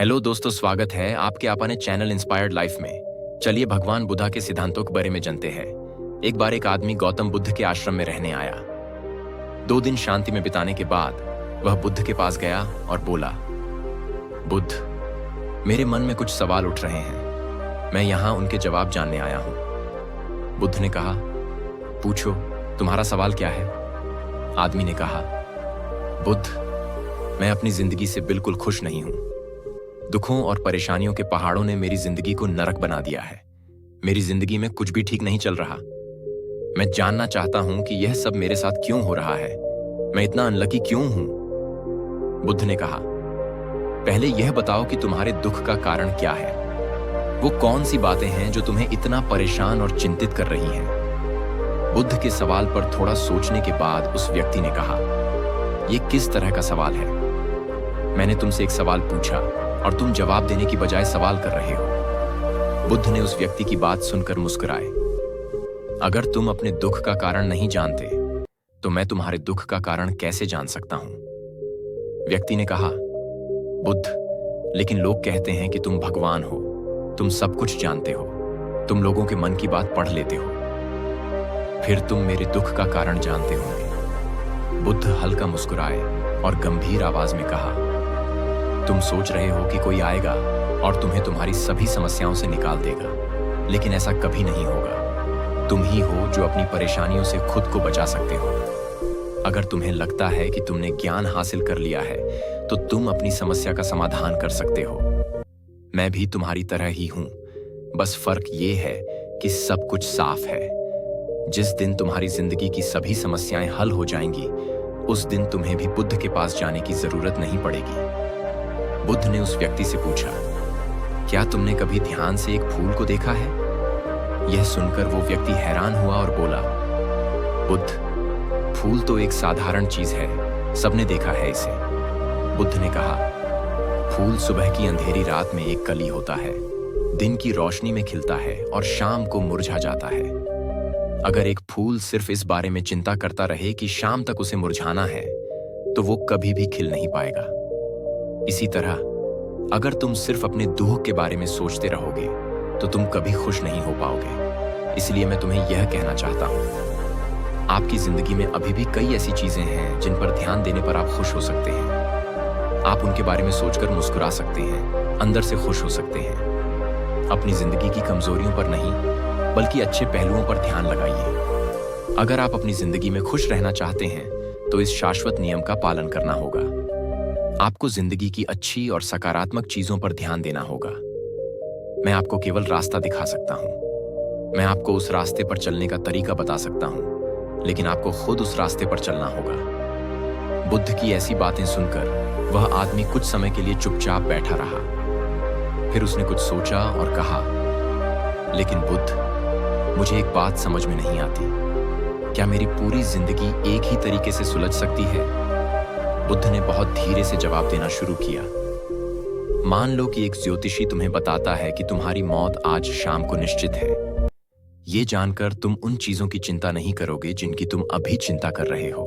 Hello दोस्तों, स्वागत है आपके अपने चैनल इंस्पायर्ड लाइफ में। चलिए भगवान बुद्धा के सिद्धांतों के बारे में जानते हैं। एक बार एक आदमी गौतम बुद्ध के आश्रम में रहने आया। 2 दिन शांति में बिताने के बाद वह बुद्ध के पास गया और बोला, बुद्ध, मेरे मन में कुछ सवाल उठ रहे हैं, मैं यहाँ उनके जवाब जानने आया हूँ। बुद्ध ने कहा, पूछो, तुम्हारा सवाल क्या है? आदमी ने कहा, बुद्ध, मैं अपनी जिंदगी से बिल्कुल खुश नहीं हूं। दुखों और परेशानियों के पहाड़ों ने मेरी जिंदगी को नरक बना दिया है। मेरी जिंदगी में कुछ भी ठीक नहीं चल रहा। मैं जानना चाहता हूं कि यह सब मेरे साथ क्यों हो रहा है, मैं इतना अनलकी क्यों हूं? बुद्ध ने कहा, पहले यह बताओ कि तुम्हारे दुख का कारण क्या है। वो कौन सी बातें हैं जो तुम्हें इतना परेशान और चिंतित कर रही हैं? बुद्ध के सवाल पर थोड़ा सोचने के बाद उस व्यक्ति ने कहा, यह किस तरह का सवाल है? मैंने तुमसे एक सवाल पूछा और तुम जवाब देने की बजाय सवाल कर रहे हो। बुद्ध ने उस व्यक्ति की बात सुनकर मुस्कुराए। अगर तुम अपने दुख का कारण नहीं जानते तो मैं तुम्हारे दुख का कारण कैसे जान सकता हूं? व्यक्ति ने कहा, बुद्ध, लेकिन लोग कहते हैं कि तुम भगवान हो, तुम सब कुछ जानते हो, तुम लोगों के मन की बात पढ़ लेते हो, फिर तुम मेरे दुख का कारण जानते होंगे। बुद्ध हल्का मुस्कुराए और गंभीर आवाज में कहा, तुम सोच रहे हो कि कोई आएगा और तुम्हें तुम्हारी सभी समस्याओं से निकाल देगा, लेकिन ऐसा कभी नहीं होगा। तुम ही हो जो अपनी परेशानियों से खुद को बचा सकते हो। अगर तुम्हें लगता है कि तुमने ज्ञान हासिल कर लिया है तो तुम अपनी समस्या का समाधान कर सकते हो। मैं भी तुम्हारी तरह ही हूं, बस फर्क ये है कि सब कुछ साफ है। जिस दिन तुम्हारी जिंदगी की सभी समस्याएं हल हो जाएंगी, उस दिन तुम्हें भी बुद्ध के पास जाने की जरूरत नहीं पड़ेगी। बुद्ध ने उस व्यक्ति से पूछा, क्या तुमने कभी ध्यान से एक फूल को देखा है? यह सुनकर वो व्यक्ति हैरान हुआ और बोला, बुद्ध, फूल तो एक साधारण चीज है, सबने देखा है इसे। बुद्ध ने कहा, फूल सुबह की अंधेरी रात में एक कली होता है, दिन की रोशनी में खिलता है और शाम को मुरझा जाता है। अगर एक फूल सिर्फ इस बारे में चिंता करता रहे कि शाम तक उसे मुरझाना है तो वो कभी भी खिल नहीं पाएगा। इसी तरह अगर तुम सिर्फ अपने दुख के बारे में सोचते रहोगे तो तुम कभी खुश नहीं हो पाओगे। इसलिए मैं तुम्हें यह कहना चाहता हूं, आपकी जिंदगी में अभी भी कई ऐसी चीजें हैं जिन पर ध्यान देने पर आप खुश हो सकते हैं। आप उनके बारे में सोचकर मुस्कुरा सकते हैं, अंदर से खुश हो सकते हैं। अपनी जिंदगी की कमजोरियों पर नहीं बल्कि अच्छे पहलुओं पर ध्यान लगाइए। अगर आप अपनी जिंदगी में खुश रहना चाहते हैं तो इस शाश्वत नियम का पालन करना होगा। आपको जिंदगी की अच्छी और सकारात्मक चीजों पर ध्यान देना होगा। मैं आपको केवल रास्ता दिखा सकता हूं, मैं आपको उस रास्ते पर चलने का तरीका बता सकता हूं, लेकिन आपको खुद उस रास्ते पर चलना होगा। बुद्ध की ऐसी बातें सुनकर वह आदमी कुछ समय के लिए चुपचाप बैठा रहा। फिर उसने कुछ सोचा और कहा, लेकिन बुद्ध, मुझे एक बात समझ में नहीं आती, क्या मेरी पूरी जिंदगी एक ही तरीके से सुलझ सकती है? बुद्ध ने बहुत धीरे से जवाब देना शुरू किया। मान लो कि एक ज्योतिषी तुम्हें बताता है कि तुम्हारी मौत आज शाम को निश्चित है। ये जानकर तुम उन चीजों की चिंता नहीं करोगे जिनकी तुम अभी चिंता कर रहे हो।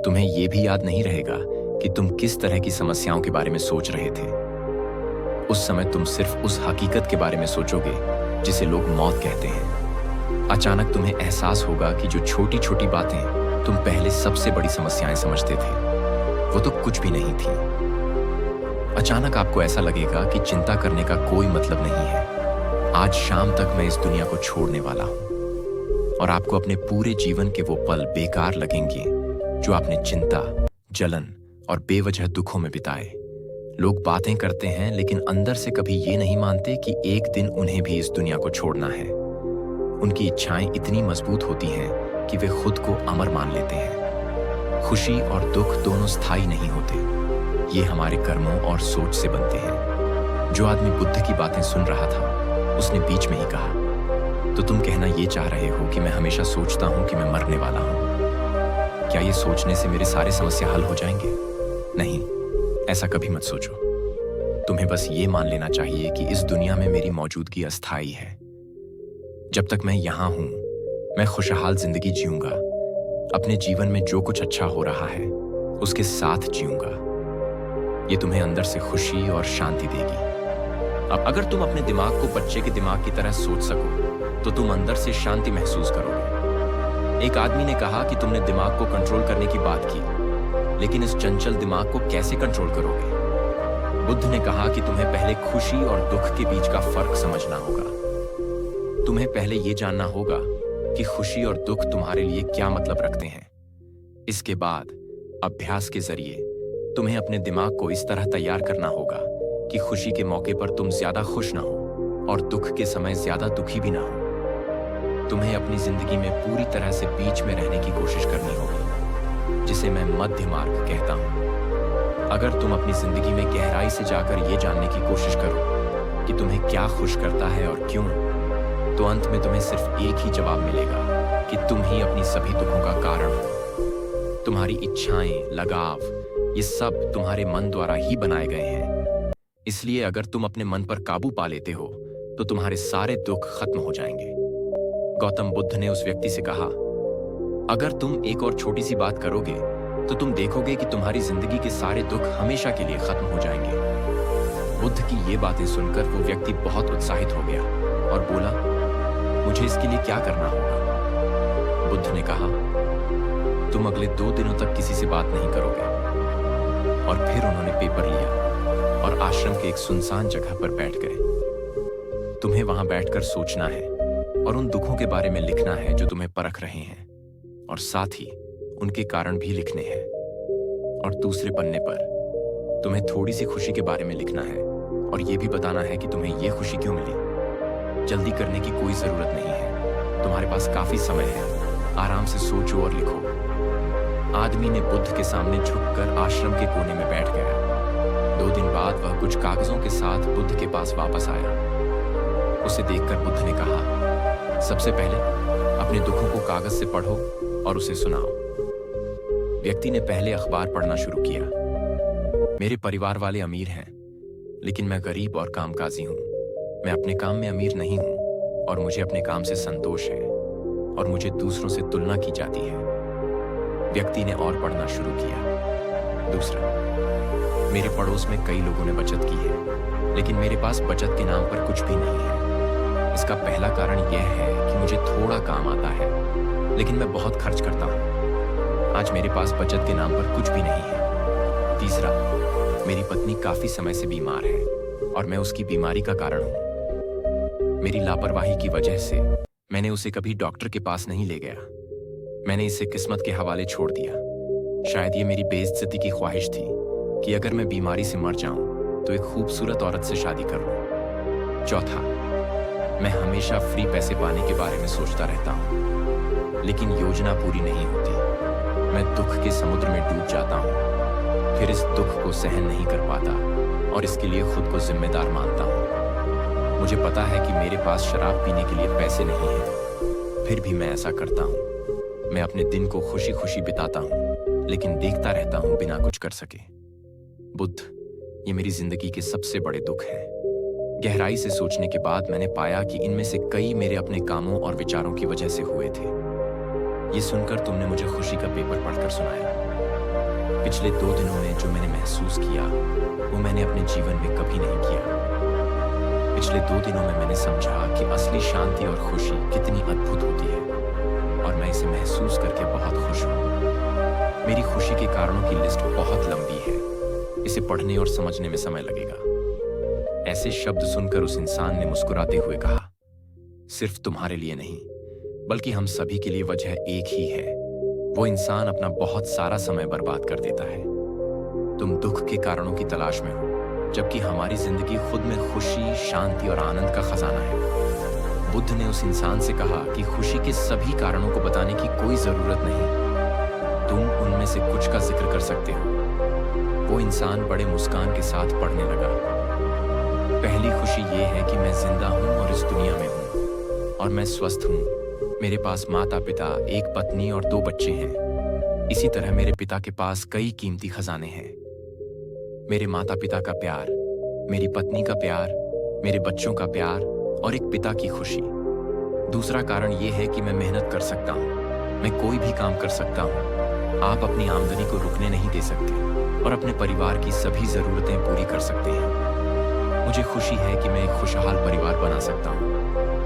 तुम्हें यह भी याद नहीं रहेगा कि तुम किस तरह की समस्याओं के बारे में सोच रहे थे। उस समय तुम सिर्फ उस हकीकत के बारे में सोचोगे जिसे लोग मौत कहते हैं। अचानक तुम्हें एहसास होगा कि जो छोटी छोटी बातें तुम पहले सबसे बड़ी समस्याएं समझते थे, वो तो कुछ भी नहीं थी। अचानक आपको ऐसा लगेगा कि चिंता करने का कोई मतलब नहीं है। आज शाम तक मैं इस दुनिया को छोड़ने वाला हूं और आपको अपने पूरे जीवन के वो पल बेकार लगेंगे जो आपने चिंता, जलन और बेवजह दुखों में बिताए। लोग बातें करते हैं लेकिन अंदर से कभी ये नहीं मानते कि एक दिन उन्हें भी इस दुनिया को छोड़ना है। उनकी इच्छाएं इतनी मजबूत होती हैं कि वे खुद को अमर मान लेते हैं। खुशी और दुख दोनों स्थायी नहीं होते, ये हमारे कर्मों और सोच से बनते हैं। जो आदमी बुद्ध की बातें सुन रहा था उसने बीच में ही कहा, तो तुम कहना ये चाह रहे हो कि मैं हमेशा सोचता हूं कि मैं मरने वाला हूं? क्या ये सोचने से मेरे सारे समस्या हल हो जाएंगे? नहीं, ऐसा कभी मत सोचो। तुम्हें बस ये मान लेना चाहिए कि इस दुनिया में मेरी मौजूदगी अस्थायी है। जब तक मैं यहां हूं, मैं खुशहाल जिंदगी जीऊंगा। अपने जीवन में जो कुछ अच्छा हो रहा है उसके साथ जीऊंगा। ये तुम्हें अंदर से खुशी और शांति देगी। अब अगर तुम अपने दिमाग को बच्चे के दिमाग की तरह सोच सको तो तुम अंदर से शांति महसूस करोगे। एक आदमी ने कहा कि तुमने दिमाग को कंट्रोल करने की बात की, लेकिन इस चंचल दिमाग को कैसे कंट्रोल करोगे? बुद्ध ने कहा कि तुम्हें पहले खुशी और दुख के बीच का फर्क समझना होगा। तुम्हें पहले यह जानना होगा कि खुशी और दुख तुम्हारे लिए क्या मतलब रखते हैं। इसके बाद अभ्यास के जरिए तुम्हें अपने दिमाग को इस तरह तैयार करना होगा कि खुशी के मौके पर तुम ज्यादा खुश ना हो और दुख के समय ज्यादा दुखी भी ना हो। तुम्हें अपनी जिंदगी में पूरी तरह से बीच में रहने की कोशिश करनी होगी, जिसे मैं मध्य मार्ग कहता हूं। अगर तुम अपनी जिंदगी में गहराई से जाकर यह जानने की कोशिश करो कि तुम्हें क्या खुश करता है और क्यों, तो अंत में तुम्हें सिर्फ एक ही जवाब मिलेगा कि तुम ही अपनी सभी दुखों का कारण हो। तुम्हारी इच्छाएं, लगाव, ये सब तुम्हारे मन द्वारा ही बनाए गए हैं। इसलिए अगर तुम अपने मन पर काबू पा लेते हो तो तुम्हारे सारे दुख खत्म हो जाएंगे। गौतम बुद्ध ने उस व्यक्ति से कहा, अगर तुम एक और छोटी सी बात करोगे तो तुम देखोगे कि तुम्हारी जिंदगी के सारे दुख हमेशा के लिए खत्म हो जाएंगे। बुद्ध की ये बातें सुनकर वो व्यक्ति बहुत उत्साहित हो गया और बोला, मुझे इसके लिए क्या करना होगा? बुद्ध ने कहा, तुम अगले 2 दिनों तक किसी से बात नहीं करोगे। और फिर उन्होंने पेपर लिया और आश्रम के एक सुनसान जगह पर बैठ गए। तुम्हें वहां बैठकर सोचना है और उन दुखों के बारे में लिखना है जो तुम्हें परख रहे हैं, और साथ ही उनके कारण भी लिखने हैं। और दूसरे पन्ने पर तुम्हें थोड़ी सी खुशी के बारे में लिखना है और यह भी बताना है कि तुम्हें यह खुशी क्यों मिली। जल्दी करने की कोई जरूरत नहीं है, तुम्हारे पास काफी समय है। आराम से सोचो और लिखो। आदमी ने बुद्ध के सामने झुककर आश्रम के कोने में बैठ गया। 2 दिन बाद वह कुछ कागजों के साथ बुद्ध के पास वापस आया। उसे देखकर बुद्ध ने कहा, सबसे पहले अपने दुखों को कागज से पढ़ो और उसे सुनाओ। व्यक्ति ने पहले अखबार पढ़ना शुरू किया। मेरे परिवार वाले अमीर हैं, लेकिन मैं गरीब और कामकाजी हूं। मैं अपने काम में अमीर नहीं हूं और मुझे अपने काम से संतोष है और मुझे दूसरों से तुलना की जाती है। व्यक्ति ने और पढ़ना शुरू किया। दूसरा, मेरे पड़ोस में कई लोगों ने बचत की है, लेकिन मेरे पास बचत के नाम पर कुछ भी नहीं है। इसका पहला कारण यह है कि मुझे थोड़ा काम आता है, लेकिन मैं बहुत खर्च करता हूं। आज मेरे पास बचत के नाम पर कुछ भी नहीं है। तीसरा, मेरी पत्नी काफी समय से बीमार है और मैं उसकी बीमारी का कारण हूं। मेरी लापरवाही की वजह से मैंने उसे कभी डॉक्टर के पास नहीं ले गया। मैंने इसे किस्मत के हवाले छोड़ दिया। शायद ये मेरी बेइज्जती की ख्वाहिश थी कि अगर मैं बीमारी से मर जाऊं तो एक खूबसूरत औरत से शादी कर लूं। चौथा, मैं हमेशा फ्री पैसे पाने के बारे में सोचता रहता हूं, लेकिन योजना पूरी नहीं होती। मैं दुख के समुद्र में डूब जाता हूं, फिर इस दुख को सहन नहीं कर पाता और इसके लिए खुद को जिम्मेदार मानता हूं। मुझे पता है कि मेरे पास शराब पीने के लिए पैसे नहीं हैं, फिर भी मैं ऐसा करता हूं। मैं अपने दिन को खुशी खुशी बिताता हूं, लेकिन देखता रहता हूं बिना कुछ कर सके। बुद्ध, ये मेरी जिंदगी के सबसे बड़े दुख हैं। गहराई से सोचने के बाद मैंने पाया कि इनमें से कई मेरे अपने कामों और विचारों की वजह से हुए थे। ये सुनकर तुमने मुझे खुशी का पेपर पढ़कर सुनाया। पिछले 2 दिनों में जो मैंने महसूस किया वो मैंने अपने जीवन में कभी नहीं किया। पिछले 2 दिनों में मैंने समझा कि असली शांति और खुशी कितनी अद्भुत होती है और मैं इसे महसूस करके बहुत खुश हूँ। मेरी खुशी के कारणों की लिस्ट बहुत लंबी है, इसे पढ़ने और समझने में समय लगेगा। ऐसे शब्द सुनकर उस इंसान ने मुस्कुराते हुए कहा, सिर्फ तुम्हारे लिए नहीं बल्कि हम सभी के लिए वजह एक ही है। वो इंसान अपना बहुत सारा समय बर्बाद कर देता है। तुम दुख के कारणों की तलाश में हो, जबकि हमारी जिंदगी खुद में खुशी, शांति और आनंद का खजाना है। बुद्ध ने उस इंसान से कहा कि खुशी के सभी कारणों को बताने की कोई जरूरत नहीं, तुम उनमें से कुछ का जिक्र कर सकते हो। वो इंसान बड़े मुस्कान के साथ पढ़ने लगा। पहली खुशी ये है कि मैं जिंदा हूं और इस दुनिया में हूं और मैं स्वस्थ हूं। मेरे पास माता पिता, एक पत्नी और 2 बच्चे हैं। इसी तरह मेरे पिता के पास कई कीमती खजाने हैं। मेरे माता पिता का प्यार, मेरी पत्नी का प्यार, मेरे बच्चों का प्यार और एक पिता की खुशी। दूसरा कारण यह है कि मैं मेहनत कर सकता हूँ, मैं कोई भी काम कर सकता हूँ। आप अपनी आमदनी को रुकने नहीं दे सकते और अपने परिवार की सभी जरूरतें पूरी कर सकते हैं। मुझे खुशी है कि मैं एक खुशहाल परिवार बना सकता हूँ।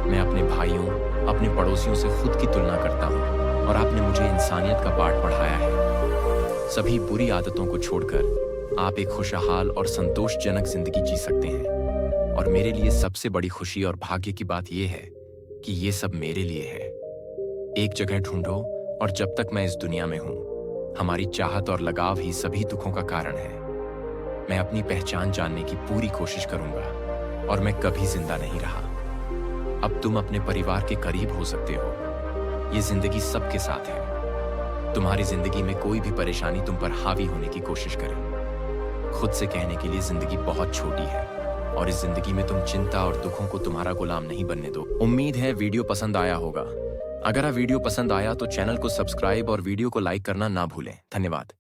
मैं अपने भाइयों, अपने पड़ोसियों से खुद की तुलना करता हूँ और आपने मुझे इंसानियत का पाठ पढ़ाया है। सभी बुरी आदतों को छोड़कर आप एक खुशहाल और संतोषजनक जिंदगी जी सकते हैं। और मेरे लिए सबसे बड़ी खुशी और भाग्य की बात यह है कि ये सब मेरे लिए है। एक जगह ढूंढो और जब तक मैं इस दुनिया में हूं, हमारी चाहत और लगाव ही सभी दुखों का कारण है। मैं अपनी पहचान जानने की पूरी कोशिश करूंगा और मैं कभी जिंदा नहीं रहा। अब तुम अपने परिवार के करीब हो सकते हो। ये जिंदगी सबके साथ है। तुम्हारी जिंदगी में कोई भी परेशानी तुम पर हावी होने की कोशिश करे। खुद से कहने के लिए जिंदगी बहुत छोटी है और इस जिंदगी में तुम चिंता और दुखों को तुम्हारा गुलाम नहीं बनने दो। उम्मीद है वीडियो पसंद आया होगा। अगर वीडियो पसंद आया तो चैनल को सब्सक्राइब और वीडियो को लाइक करना ना भूलें। धन्यवाद।